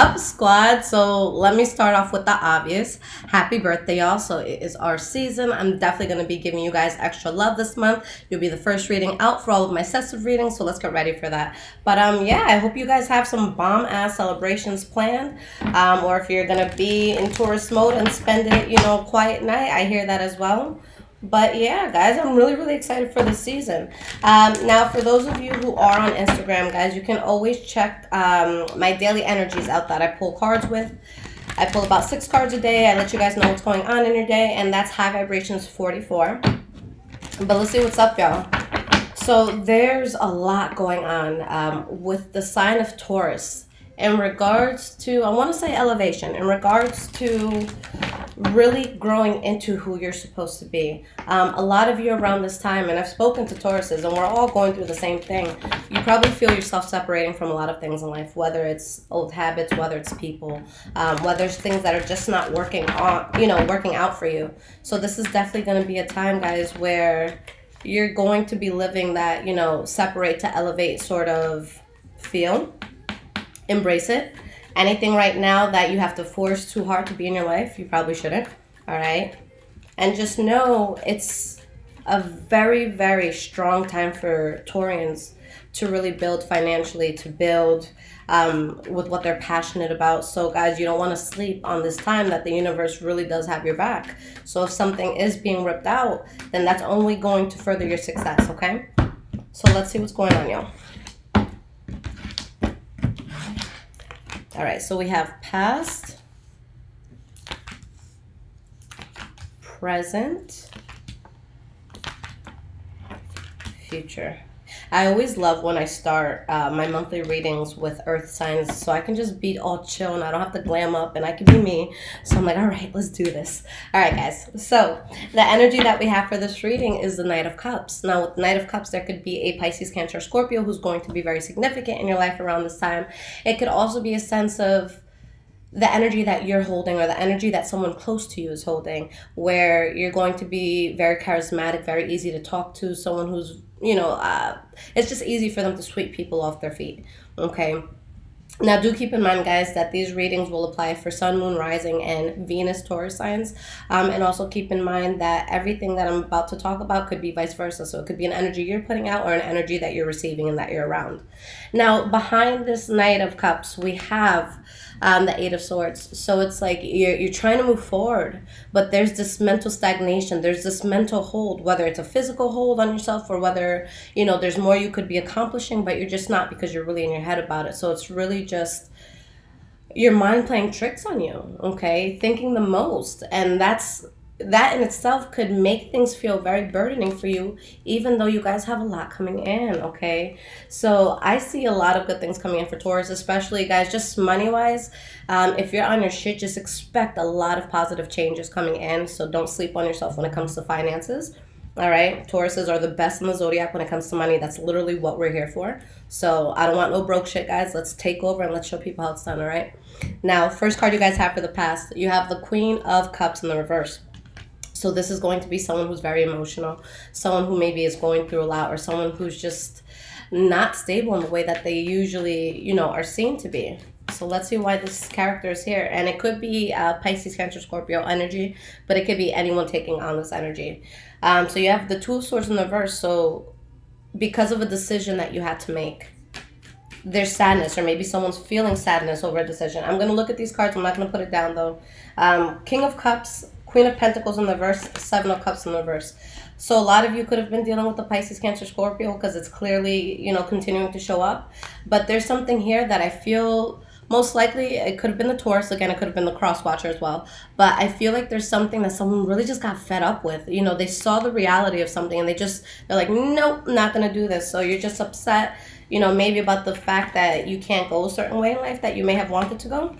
up, squad? So let me start off with the obvious. Happy birthday, y'all. So it is our season. I'm definitely going to be giving you guys extra love this month. You'll be the first reading out for all of my sets of readings, so let's get ready for that. But yeah, I hope you guys have some bomb-ass celebrations planned. Or if you're going to be in tourist mode and spend it, quiet night, I hear that as well. But yeah, guys, I'm really, really excited for this season. Now, for those of you who are on Instagram, guys, you can always check my daily energies out that I pull cards with. I pull about 6 cards a day. I let you guys know what's going on in your day, and that's High Vibrations 44. But let's see what's up, y'all. So there's a lot going on with the sign of Taurus in regards to, I want to say elevation, in regards to really growing into who you're supposed to be. A lot of you around this time, and I've spoken to Tauruses, and we're all going through the same thing. You probably feel yourself separating from a lot of things in life, whether it's old habits, whether it's people, whether it's things that are just not working out for you. So this is definitely going to be a time, guys, where you're going to be living that, separate to elevate sort of feel. Embrace it. Anything right now that you have to force too hard to be in your life, you probably shouldn't. All right. And just know it's a very, very strong time for Taurians to really build financially, to build with what they're passionate about. So guys, you don't want to sleep on this time that the universe really does have your back. So if something is being ripped out, then that's only going to further your success. Okay. So let's see what's going on, y'all. All right, so we have past, present, future. I always love when I start my monthly readings with earth signs, so I can just be all chill and I don't have to glam up and I can be me. So I'm like, all right, let's do this. All right, guys. So the energy that we have for this reading is the Knight of Cups. Now, with the Knight of Cups, there could be a Pisces, Cancer, Scorpio who's going to be very significant in your life around this time. It could also be a sense of the energy that you're holding or the energy that someone close to you is holding, where you're going to be very charismatic, very easy to talk to, someone who's, it's just easy for them to sweep people off their feet, okay? Now, do keep in mind, guys, that these readings will apply for Sun, Moon, Rising, and Venus Taurus signs. And also keep in mind that everything that I'm about to talk about could be vice versa. So it could be an energy you're putting out or an energy that you're receiving and that you're around. Now, behind this Knight of Cups, we have the Eight of Swords. So it's like you're trying to move forward, but there's this mental stagnation. There's this mental hold, whether it's a physical hold on yourself or whether, there's more you could be accomplishing, but you're just not because you're really in your head about it. So it's really just your mind playing tricks on you, okay? Thinking the most. And that in itself could make things feel very burdening for you, even though you guys have a lot coming in, okay? So I see a lot of good things coming in for Taurus, especially, guys, just money-wise. If you're on your shit, just expect a lot of positive changes coming in. So don't sleep on yourself when it comes to finances, all right? Tauruses are the best in the zodiac when it comes to money. That's literally what we're here for. So I don't want no broke shit, guys. Let's take over and let's show people how it's done, all right? Now, first card you guys have for the past, you have the Queen of Cups in the reverse. So this is going to be someone who's very emotional, someone who maybe is going through a lot, or someone who's just not stable in the way that they usually, are seen to be. So let's see why this character is here. And it could be Pisces, Cancer, Scorpio energy, but it could be anyone taking on this energy. So you have the Two of Swords in the reverse. So because of a decision that you had to make, there's sadness, or maybe someone's feeling sadness over a decision. I'm going to look at these cards. I'm not going to put it down, though. King of Cups, Queen of Pentacles in the reverse, Seven of Cups in the reverse. So a lot of you could have been dealing with the Pisces, Cancer, Scorpio because it's clearly, continuing to show up. But there's something here that I feel most likely it could have been the Taurus. Again, it could have been the Cross Watcher as well. But I feel like there's something that someone really just got fed up with. They saw the reality of something and they're like, nope, not going to do this. So you're just upset, maybe about the fact that you can't go a certain way in life that you may have wanted to go.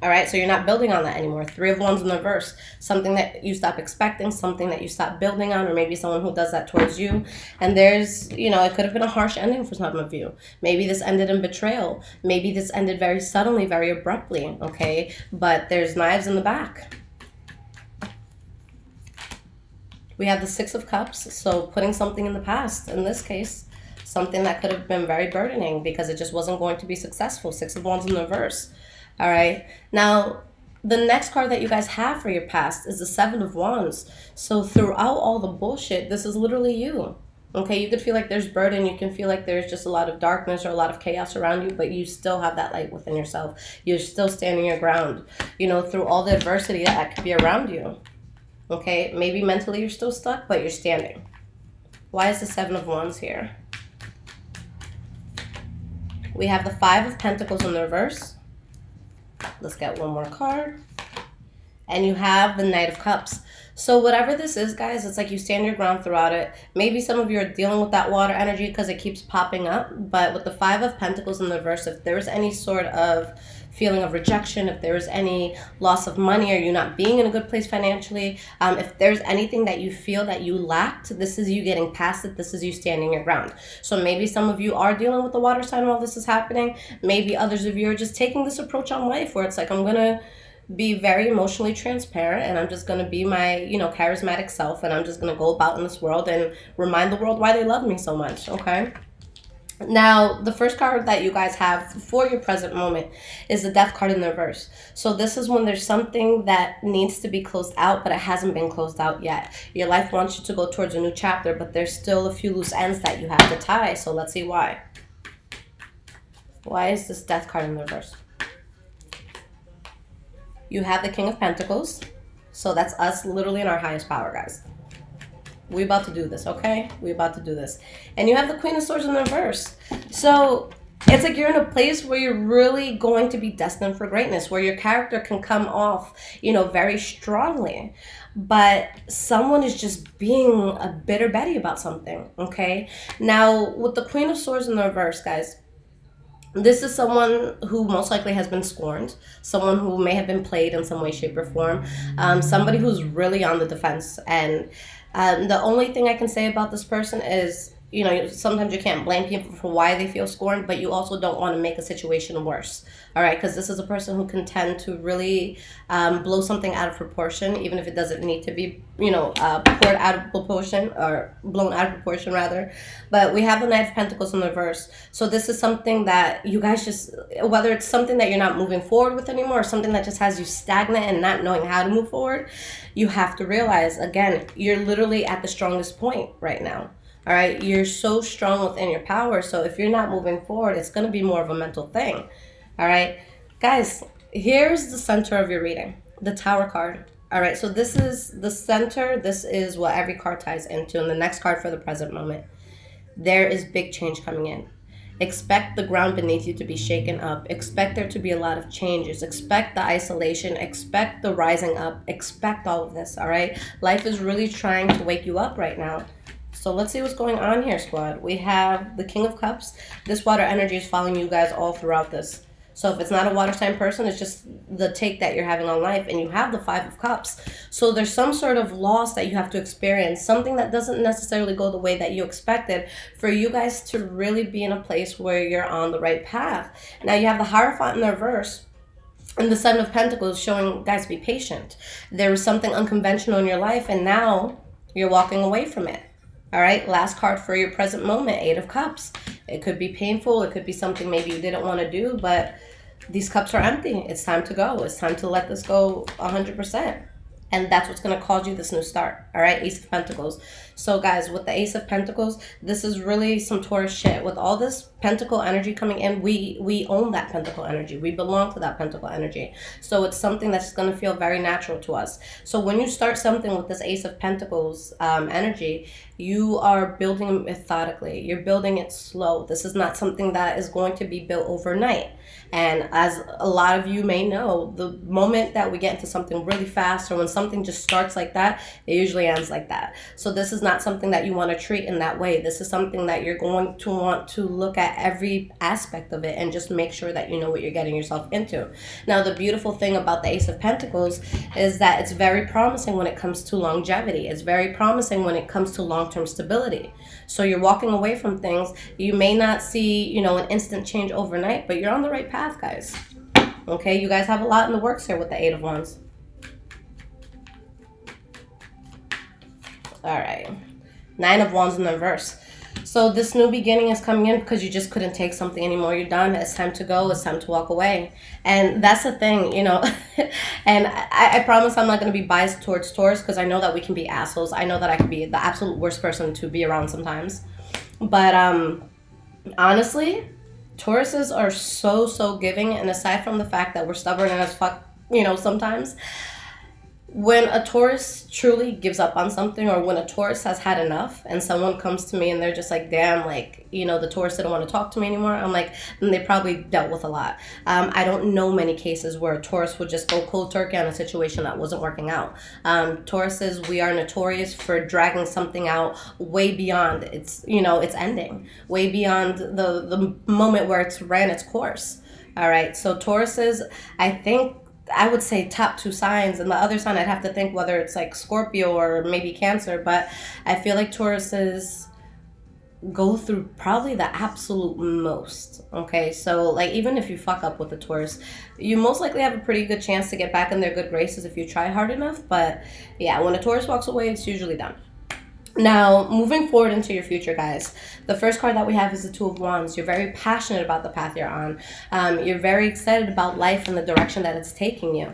All right, so you're not building on that anymore. Three of Wands in the reverse. Something that you stop expecting, something that you stop building on, or maybe someone who does that towards you. And there's, it could have been a harsh ending for some of you. Maybe this ended in betrayal. Maybe this ended very suddenly, very abruptly, okay? But there's knives in the back. We have the Six of Cups, so putting something in the past, in this case. something that could have been very burdening because it just wasn't going to be successful. Six of Wands in reverse. All right. Now, the next card that you guys have for your past is the Seven of Wands. So throughout all the bullshit, this is literally you. Okay, you could feel like there's burden. You can feel like there's just a lot of darkness or a lot of chaos around you, but you still have that light within yourself. You're still standing your ground, you know, through all the adversity that could be around you. Okay, maybe mentally you're still stuck, but you're standing. Why is the Seven of Wands here? We have the Five of Pentacles in the reverse. Let's get one more card. And you have the Knight of Cups. So whatever this is, guys, it's like you stand your ground throughout it. Maybe some of you are dealing with that water energy because it keeps popping up. But with the Five of Pentacles in the reverse, if there's any sort of feeling of rejection, if there's any loss of money or you not being in a good place financially, if there's anything that you feel that you lacked, this is you getting past it. This is you standing your ground. So maybe some of you are dealing with the water sign while this is happening. Maybe others of you are just taking this approach on life where it's like, I'm going to be very emotionally transparent and I'm just going to be my, you know, charismatic self, and I'm just going to go about in this world and remind the world why they love me so much. Okay. Now, the first card that you guys have for your present moment is the Death card in the reverse. So this is when there's something that needs to be closed out, but it hasn't been closed out yet. Your life wants you to go towards a new chapter, but there's still a few loose ends that you have to tie. So let's see why. Why is this Death card in the reverse? You have the King of Pentacles. So that's us literally in our highest power, guys. We about to do this, okay? We about to do this. And you have the Queen of Swords in the reverse. So it's like you're in a place where you're really going to be destined for greatness, where your character can come off, you know, very strongly. But someone is just being a bitter Betty about something, okay? Now, with the Queen of Swords in the reverse, guys, this is someone who most likely has been scorned, someone who may have been played in some way, shape, or form, somebody who's really on the defense. And the only thing I can say about this person is, you know, sometimes you can't blame people for why they feel scorned, but you also don't want to make a situation worse, all right? Because this is a person who can tend to really blow something out of proportion, even if it doesn't need to be, you know, poured out of proportion, or blown out of proportion, rather. But we have the Knight of Pentacles in the reverse. So this is something that you guys just, whether it's something that you're not moving forward with anymore, or something that just has you stagnant and not knowing how to move forward, you have to realize, again, you're literally at the strongest point right now. All right, you're so strong within your power. So if you're not moving forward, it's going to be more of a mental thing. All right, guys, here's the center of your reading, the Tower card. All right, so this is the center. This is what every card ties into. And the next card for the present moment, there is big change coming in. Expect the ground beneath you to be shaken up. Expect there to be a lot of changes. Expect the isolation. Expect the rising up. Expect all of this, all right? Life is really trying to wake you up right now. So let's see what's going on here, squad. We have the King of Cups. This water energy is following you guys all throughout this. So if it's not a water sign person, it's just the take that you're having on life. And you have the Five of Cups. So there's some sort of loss that you have to experience. Something that doesn't necessarily go the way that you expected, for you guys to really be in a place where you're on the right path. Now you have the Hierophant in the reverse. And the Seven of Pentacles showing, guys, be patient. There was something unconventional in your life, and now you're walking away from it. All right, last card for your present moment, Eight of Cups. It could be painful. It could be something maybe you didn't want to do, but these cups are empty. It's time to go. It's time to let this go 100%. And that's what's going to cause you this new start. All right, Ace of Pentacles. So guys, with the Ace of Pentacles, this is really some Taurus shit. With all this Pentacle energy coming in, we own that Pentacle energy. We belong to that Pentacle energy. So it's something that's going to feel very natural to us. So when you start something with this Ace of Pentacles energy, you are building it methodically. You're building it slow. This is not something that is going to be built overnight. And as a lot of you may know, the moment that we get into something really fast, or when something just starts like that, it usually ends like that. So this is not something that you want to treat in that way. This is something that you're going to want to look at every aspect of it and just make sure that you know what you're getting yourself into. Now, the beautiful thing about the Ace of Pentacles is that it's very promising when it comes to longevity. It's very promising when it comes to long-term stability. So you're walking away from things. You may not see, you know, an instant change overnight, but you're on the right path, guys. Okay, you guys have a lot in the works here with the Eight of Wands. All right, Nine of Wands in the reverse. So this new beginning is coming in because you just couldn't take something anymore. You're done. It's time to go. It's time to walk away. And that's the thing, you know. And I promise I'm not going to be biased towards Taurus because I know that we can be assholes. I know that I can be the absolute worst person to be around sometimes. But honestly, Tauruses are so giving. And aside from the fact that we're stubborn as fuck, you know, sometimes, when a Taurus truly gives up on something, or when a Taurus has had enough and someone comes to me and they're just like, damn, like, you know, the Taurus didn't want to talk to me anymore, I'm like, then they probably dealt with a lot. I don't know many cases where a Taurus would just go cold turkey on a situation that wasn't working out. Tauruses, we are notorious for dragging something out way beyond its, you know, its ending, way beyond the moment where it's ran its course. All right, so Tauruses, I would say top two signs, and the other sign I'd have to think whether it's like Scorpio or maybe Cancer, but I feel like Tauruses go through probably the absolute most. Okay, so like even if you fuck up with a Taurus, you most likely have a pretty good chance to get back in their good graces if you try hard enough. But yeah, when a Taurus walks away, it's usually done. Now, moving forward into your future, guys, the first card that we have is the Two of Wands. You're very passionate about the path you're on. You're very excited about life and the direction that it's taking you.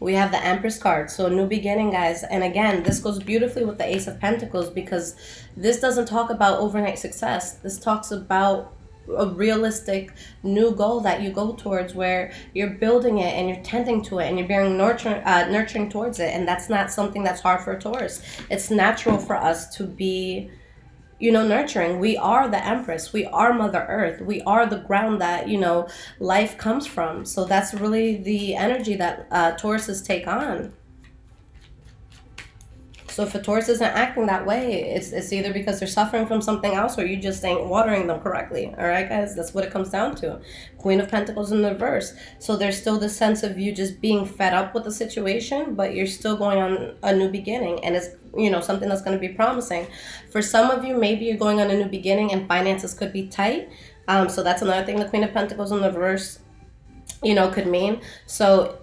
We have the Empress card, so a new beginning, guys. And again, this goes beautifully with the Ace of Pentacles because this doesn't talk about overnight success. This talks about a realistic new goal that you go towards, where you're building it and you're tending to it and you're being nurturing towards it. And that's not something that's hard for a Taurus. It's natural for us to be, you know, nurturing. We are the Empress. We are Mother Earth. We are the ground that, you know, life comes from. So that's really the energy that Tauruses take on. So if a Taurus isn't acting that way, it's either because they're suffering from something else or you just ain't watering them correctly. All right, guys? That's what it comes down to. Queen of Pentacles in the reverse. So there's still this sense of you just being fed up with the situation, but you're still going on a new beginning. And it's, you know, something that's going to be promising. For some of you, maybe you're going on a new beginning and finances could be tight. So that's another thing the Queen of Pentacles in the reverse, you know, could mean. So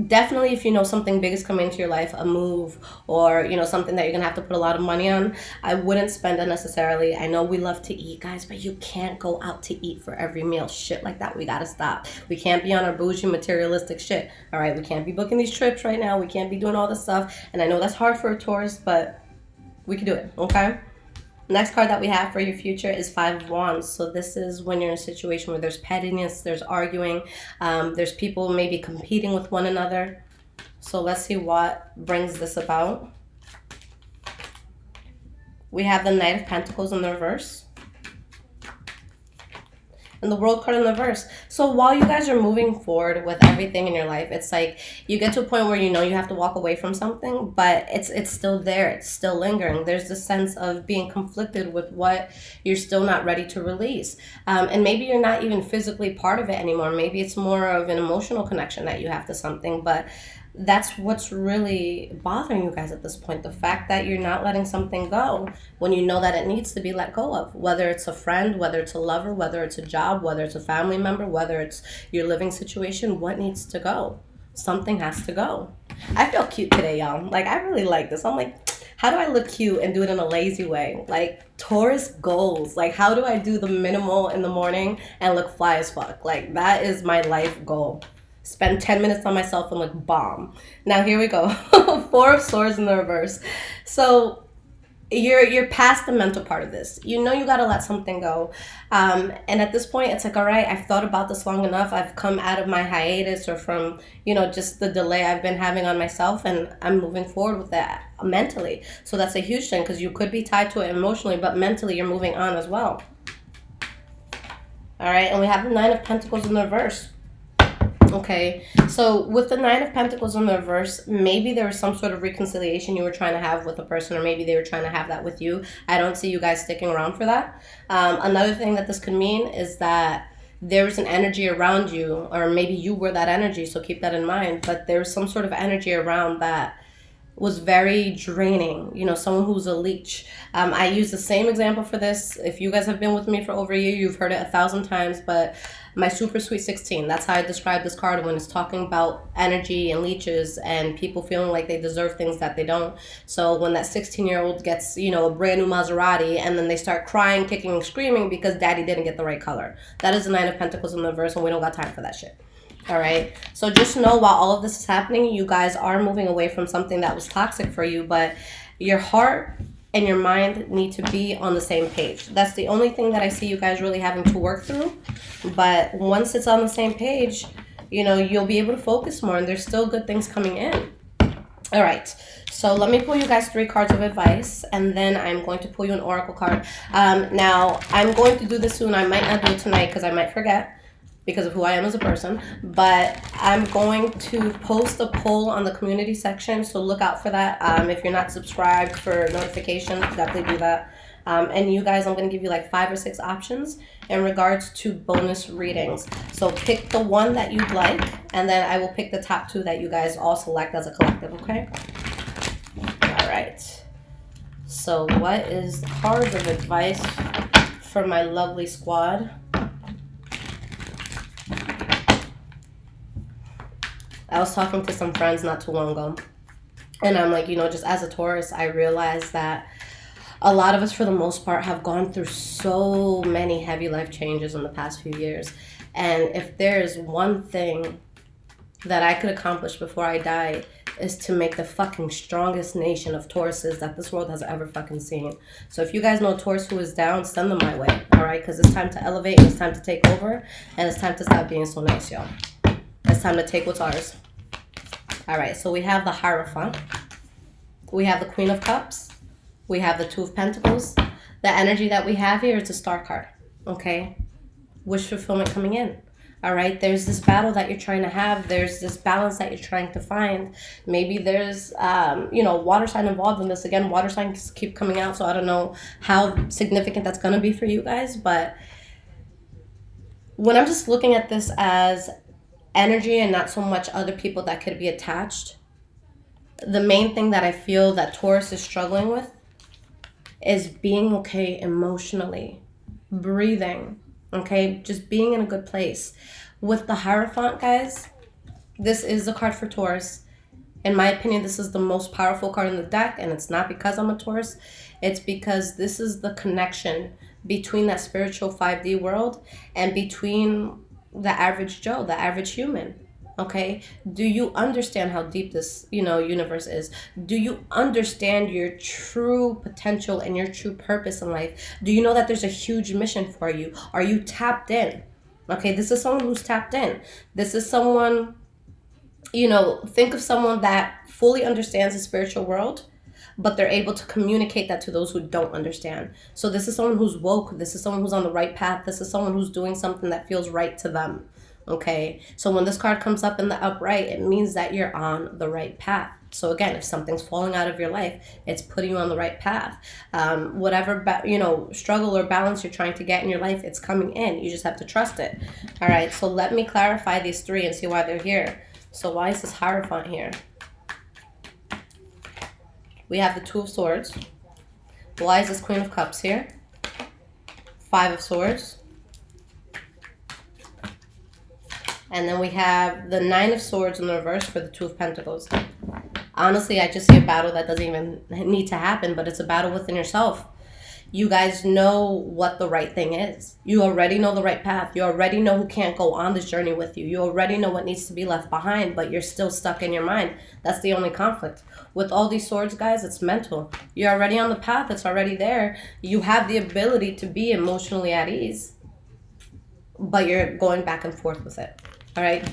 definitely, if you know something big is coming into your life, a move, or, you know, something that you're gonna have to put a lot of money on, I wouldn't spend it necessarily. I know we love to eat, guys, but you can't go out to eat for every meal. Shit like that, we gotta stop. We can't be on our bougie materialistic shit. All right, we can't be booking these trips right now. We can't be doing all this stuff. And I know that's hard for a Taurus, but we can do it. Okay. Next card that we have for your future is Five of Wands. So this is when you're in a situation where there's pettiness, there's arguing, there's people maybe competing with one another. So let's see what brings this about. We have the Knight of Pentacles in the reverse. And the World card in the reverse. So while you guys are moving forward with everything in your life, it's like you get to a point where you know you have to walk away from something, but it's still there. It's still lingering. There's this sense of being conflicted with what you're still not ready to release. And maybe you're not even physically part of it anymore. Maybe it's more of an emotional connection that you have to something, but that's what's really bothering you guys at this point. The fact that you're not letting something go when you know that it needs to be let go of. Whether it's a friend, whether it's a lover, whether it's a job, whether it's a family member, whether it's your living situation, what needs to go? Something has to go. I feel cute today, y'all. Like, I really like this. I'm like, how do I look cute and do it in a lazy way? Like, Taurus goals. Like, how do I do the minimal in the morning and look fly as fuck? Like, that is my life goal. Spend 10 minutes on myself and look bomb. Now here we go. Four of Swords in the reverse. So you're past the mental part of this. You know you gotta let something go. And at this point, it's like, all right, I've thought about this long enough. I've come out of my hiatus or from, you know, just the delay I've been having on myself, and I'm moving forward with that mentally. So that's a huge thing because you could be tied to it emotionally, but mentally you're moving on as well. All right, and we have the Nine of Pentacles in the reverse. Okay, so with the Nine of Pentacles in the reverse, maybe there was some sort of reconciliation you were trying to have with a person, or maybe they were trying to have that with you. I don't see you guys sticking around for that. Another thing that this could mean is that there's an energy around you, or maybe you were that energy, so keep that in mind. But there's some sort of energy around that was very draining. You know, someone who's a leech. I use the same example for this. If you guys have been with me for over a year, you've heard it 1,000 times, but my super sweet 16, that's how I describe this card when it's talking about energy and leeches and people feeling like they deserve things that they don't. So when that 16-year-old gets, you know, a brand new Maserati and then they start crying, kicking and screaming because daddy didn't get the right color. That is the Nine of Pentacles in the reverse, and we don't got time for that shit. All right. So just know while all of this is happening, you guys are moving away from something that was toxic for you, but your heart and your mind need to be on the same page. That's the only thing that I see you guys really having to work through. But once it's on the same page, you know, you'll be able to focus more, and there's still good things coming in. All right. So let me pull you guys 3 cards of advice, and then I'm going to pull you an oracle card. Now, I'm going to do this soon. I might not do it tonight because I might forget, because of who I am as a person, but I'm going to post a poll on the community section, so look out for that. If you're not subscribed for notifications, definitely do that. And you guys, I'm going to give you like 5 or 6 options in regards to bonus readings. So pick the one that you'd like, and then I will pick the top 2 that you guys all select as a collective, okay? All right. So what is cards of advice for my lovely squad? I was talking to some friends not too long ago, and I'm like, you know, just as a Taurus, I realized that a lot of us, for the most part, have gone through so many heavy life changes in the past few years. And if there is one thing that I could accomplish before I die, is to make the fucking strongest nation of Tauruses that this world has ever fucking seen. So if you guys know a Taurus who is down, send them my way, all right? Because it's time to elevate, and it's time to take over, and it's time to stop being so nice, y'all. It's time to take what's ours. All right, so we have the Hierophant. We have the Queen of Cups. We have the Two of Pentacles. The energy that we have here is a Star card, okay? Wish fulfillment coming in. All right, there's this battle that you're trying to have. There's this balance that you're trying to find. Maybe there's, you know, water sign involved in this. Again, water signs keep coming out, so I don't know how significant that's going to be for you guys. But when I'm just looking at this as energy and not so much other people that could be attached, the main thing that I feel that Taurus is struggling with is being okay emotionally, breathing, okay, just being in a good place. With the Hierophant, guys, this is the card for Taurus. In my opinion, this is the most powerful card in the deck, and it's not because I'm a Taurus. It's because this is the connection between that spiritual 5D world and between the average Joe, the average human. Okay, do you understand how deep this, you know, universe is? Do you understand your true potential and your true purpose in life? Do you know that there's a huge mission for you? Are you tapped in? Okay, this is someone who's tapped in. This is someone, you know, think of someone that fully understands the spiritual world, but they're able to communicate that to those who don't understand. So this is someone who's woke. This is someone who's on the right path. This is someone who's doing something that feels right to them. Okay, so when this card comes up in the upright, it means that you're on the right path. So again, if something's falling out of your life, it's putting you on the right path. Whatever, you know, struggle or balance you're trying to get in your life, it's coming in. You just have to trust it. All right, so let me clarify these 3 and see why they're here. So why is this Hierophant here? We have the Two of Swords. Why is this Queen of Cups here? 5 of Swords. And then we have the 9 of Swords in the reverse for the Two of Pentacles. Honestly, I just see a battle that doesn't even need to happen, but it's a battle within yourself. You guys know what the right thing is. You already know the right path. You already know who can't go on this journey with you. You already know what needs to be left behind, but you're still stuck in your mind. That's the only conflict. With all these swords, guys, it's mental. You're already on the path. It's already there. You have the ability to be emotionally at ease, but you're going back and forth with it. All right?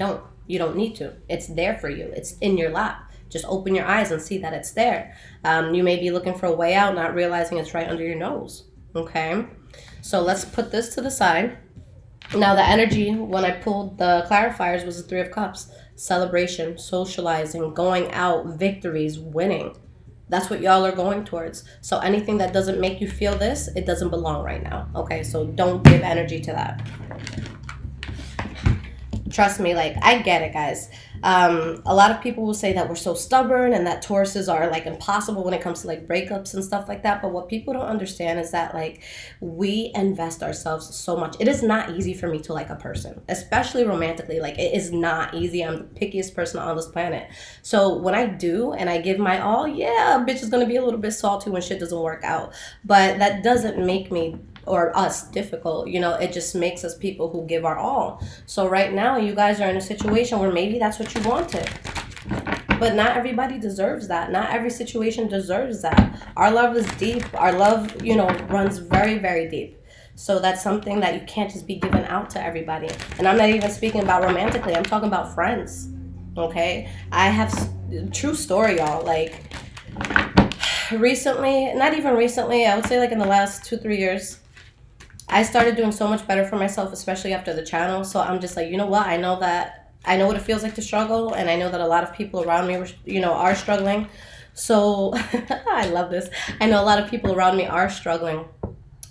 You don't need to. It's there for you. It's in your lap. Just open your eyes and see that it's there. You may be looking for a way out, not realizing it's right under your nose. Okay? So let's put this to the side. Now, the energy when I pulled the clarifiers was the 3 of Cups. Celebration, socializing, going out, victories, winning. That's what y'all are going towards. So anything that doesn't make you feel this, it doesn't belong right now. Okay? So don't give energy to that. Trust me, like, I get it, guys. A lot of people will say that we're so stubborn and that Tauruses are like impossible when it comes to like breakups and stuff like that. But what people don't understand is that like we invest ourselves so much. It is not easy for me to like a person, especially romantically. Like it is not easy. I'm the pickiest person on this planet. So when I do and I give my all, yeah, a bitch is gonna be a little bit salty when shit doesn't work out. But that doesn't make me or us difficult. It just makes us people who give our all. So right now you guys are in a situation where maybe that's what you wanted, but not everybody deserves that. Not every situation deserves that. Our love is deep. Our love runs very, very deep. So that's something that you can't just be given out to everybody. And I'm not even speaking about romantically, I'm talking about friends. Okay, I have true story, y'all. Like recently, not even recently, I would say like in the last 2-3 years, I started doing so much better for myself, especially after the channel. So I'm just like, you know what? I know what it feels like to struggle, and I know that a lot of people around me, are struggling. So I love this. I know a lot of people around me are struggling.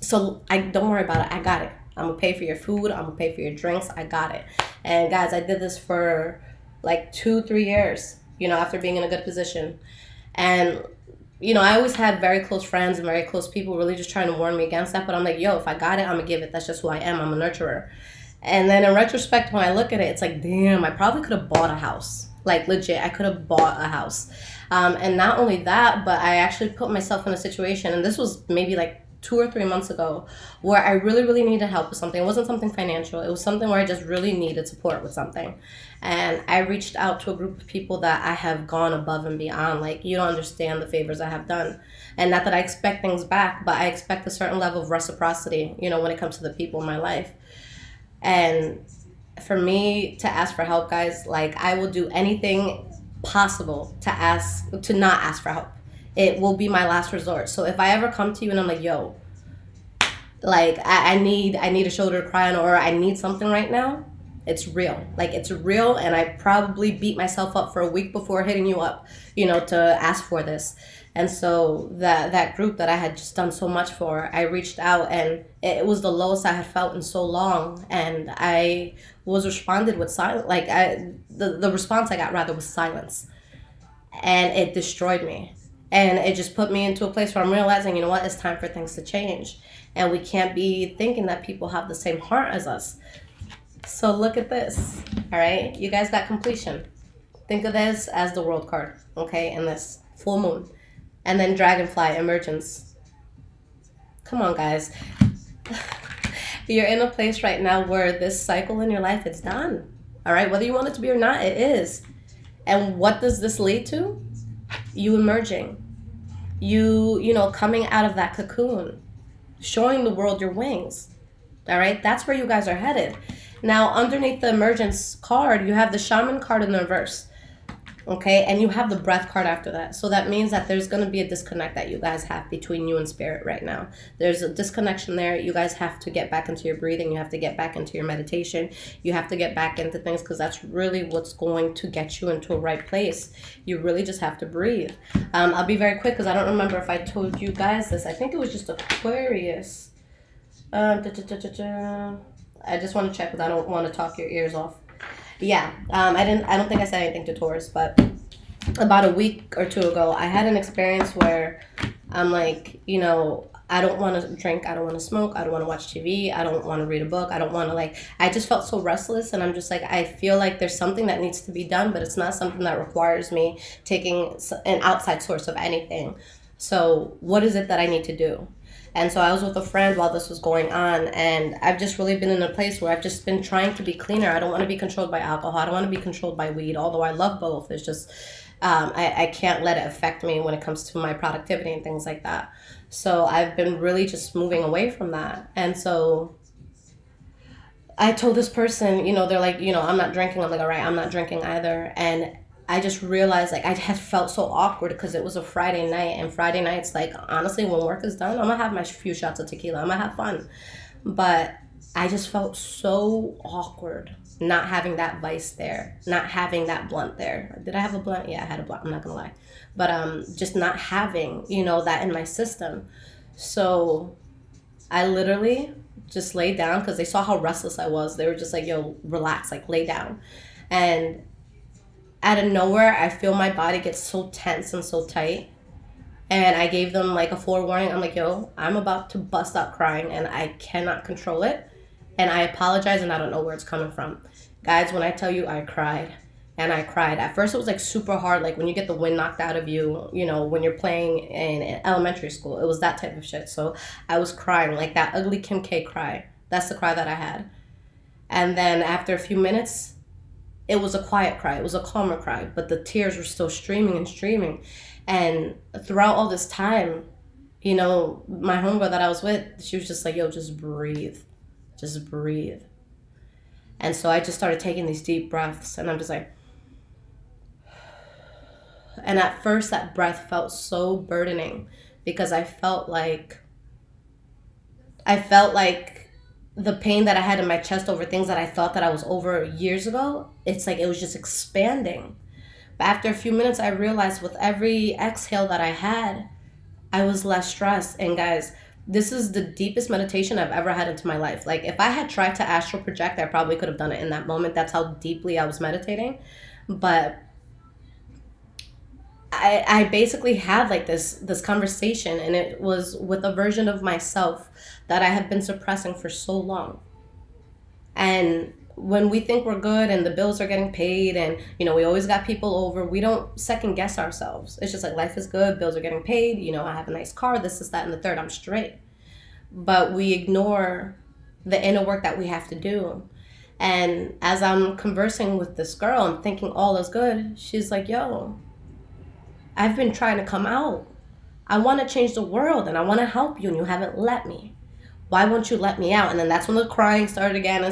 So I don't worry about it. I got it. I'm gonna pay for your food. I'm gonna pay for your drinks. I got it. And guys, I did this for like 2-3 years. After being in a good position, and I always had very close friends and very close people really just trying to warn me against that. But I'm like, yo, if I got it, I'm going to give it. That's just who I am. I'm a nurturer. And then in retrospect, when I look at it, it's like, damn, I probably could have bought a house. Like, legit, I could have bought a house. And not only that, but I actually put myself in a situation, and this was maybe like 2 or 3 months ago, where I really, really needed help with something. It wasn't something financial. It was something where I just really needed support with something. And I reached out to a group of people that I have gone above and beyond. Like, you don't understand the favors I have done. And not that I expect things back, but I expect a certain level of reciprocity, when it comes to the people in my life. And for me to ask for help, guys, like, I will do anything possible to not ask for help. It will be my last resort. So if I ever come to you and I'm like, yo, like I need a shoulder to cry on, or I need something right now, it's real. Like, it's real, and I probably beat myself up for a week before hitting you up, to ask for this. And so that group that I had just done so much for, I reached out, and it was the lowest I had felt in so long, and I was responded with silence. Like, the response I got rather was silence, and it destroyed me. And it just put me into a place where I'm realizing, it's time for things to change. And we can't be thinking that people have the same heart as us. So look at this, all right? You guys got completion. Think of this as the world card, okay? And this full moon. And then dragonfly, emergence. Come on, guys. You're in a place right now where this cycle in your life is done, all right? Whether you want it to be or not, it is. And what does this lead to? You emerging. You coming out of that cocoon. Showing the world your wings, all right? That's where you guys are headed. Now, underneath the emergence card, you have the shaman card in the reverse, okay? And you have the breath card after that. So that means that there's going to be a disconnect that you guys have between you and spirit right now. There's a disconnection there. You guys have to get back into your breathing. You have to get back into your meditation. You have to get back into things, because that's really what's going to get you into a right place. You really just have to breathe. I'll be very quick because I don't remember if I told you guys this. I think it was just Aquarius. I just want to check because I don't want to talk your ears off. Yeah, I don't think I said anything to Taurus, but about a week or two ago, I had an experience where I'm like, I don't want to drink, I don't want to smoke, I don't want to watch TV, I don't want to read a book, I don't want to I just felt so restless, and I'm just like, I feel like there's something that needs to be done, but it's not something that requires me taking an outside source of anything. So what is it that I need to do? And so I was with a friend while this was going on, and I've just really been in a place where I've just been trying to be cleaner. I don't want to be controlled by alcohol. I don't want to be controlled by weed, although I love both. It's just I can't let it affect me when it comes to my productivity and things like that. So I've been really just moving away from that. And so I told this person, they're like, I'm not drinking. I'm like, all right, I'm not drinking either. And I just realized I had felt so awkward because it was a Friday night, and Friday nights, honestly, when work is done, I'm gonna have my few shots of tequila. I'm gonna have fun. But I just felt so awkward not having that vice there, not having that blunt there. Did I have a blunt? Yeah, I had a blunt. I'm not gonna lie. But just not having, that in my system. So I literally just laid down because they saw how restless I was. They were just like, yo, relax, lay down. And out of nowhere, I feel my body get so tense and so tight. And I gave them like a forewarning. I'm like, yo, I'm about to bust out crying and I cannot control it. And I apologize and I don't know where it's coming from. Guys, when I tell you I cried, and I cried. At first it was like super hard, like when you get the wind knocked out of you, you know, when you're playing in elementary school. It was that type of shit. So I was crying, like that ugly Kim K cry. That's the cry that I had. And then after a few minutes, it was a quiet cry. It was a calmer cry, but the tears were still streaming and streaming. And throughout all this time, you know, my homegirl that I was with, she was just like, yo, just breathe. Just breathe. And so I just started taking these deep breaths, and I'm just like, and at first that breath felt so burdening because I felt like the pain that I had in my chest over things that I thought that I was over years ago, it's like it was just expanding. But after a few minutes, I realized with every exhale that I had, I was less stressed. And guys, this is the deepest meditation I've ever had into my life. Like if I had tried to astral project, I probably could have done it in that moment. That's how deeply I was meditating. But I basically had like this conversation, and it was with a version of myself that I had been suppressing for so long. And when we think we're good and the bills are getting paid and, you know, we always got people over, we don't second guess ourselves. It's just like life is good, bills are getting paid, you know, I have a nice car, this is that and the third, I'm straight. But we ignore the inner work that we have to do. And as I'm conversing with this girl and thinking all is good, she's like, yo, I've been trying to come out. I want to change the world and I want to help you and you haven't let me. Why won't you let me out? And then that's when the crying started again.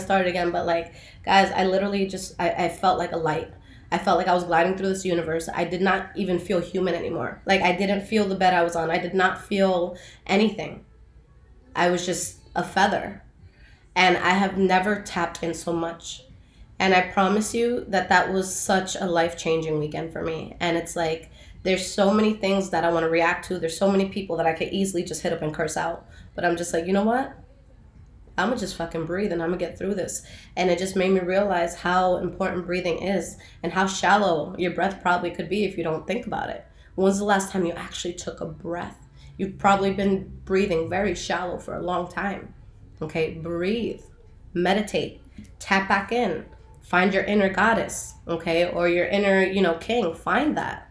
But like, guys, I literally just, I felt like a light. I felt like I was gliding through this universe. I did not even feel human anymore. Like I didn't feel the bed I was on. I did not feel anything. I was just a feather. And I have never tapped in so much. And I promise you that was such a life-changing weekend for me. And it's like, there's so many things that I want to react to. There's so many people that I could easily just hit up and curse out. But I'm just like, you know what? I'm going to just fucking breathe and I'm going to get through this. And it just made me realize how important breathing is and how shallow your breath probably could be if you don't think about it. When's the last time you actually took a breath? You've probably been breathing very shallow for a long time. Okay, breathe, meditate, tap back in, find your inner goddess, okay, or your inner, you know, king. Find that.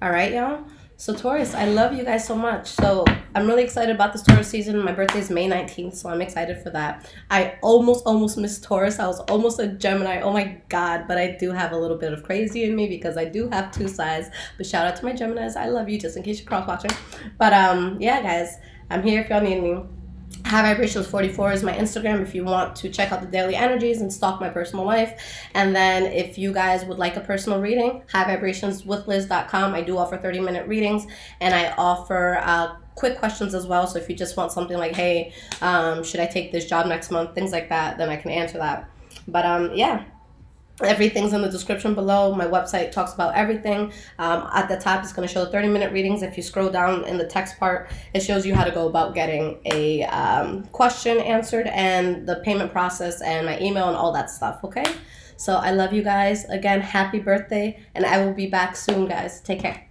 All right, y'all? So Taurus, I love you guys so much. So I'm really excited about this Taurus season. My birthday is May 19th, so I'm excited for that. I almost missed Taurus. I was almost a Gemini. Oh my God. But I do have a little bit of crazy in me because I do have two sides. But shout out to my Geminis. I love you, just in case you're cross-watching. But yeah, guys, I'm here if y'all need me. High Vibrations 44 is my Instagram if you want to check out the daily energies and stalk my personal life. And then if you guys would like a personal reading, highvibrationswithliz.com. I do offer 30-minute readings, and I offer quick questions as well. So if you just want something like, hey, should I take this job next month, things like that, then I can answer that. But yeah. Everything's in the description below. My website talks about everything. At the top, it's going to show the 30-minute readings. If you scroll down in the text part, it shows you how to go about getting a question answered and the payment process and my email and all that stuff, okay? So I love you guys. Again, happy birthday, and I will be back soon, guys. Take care.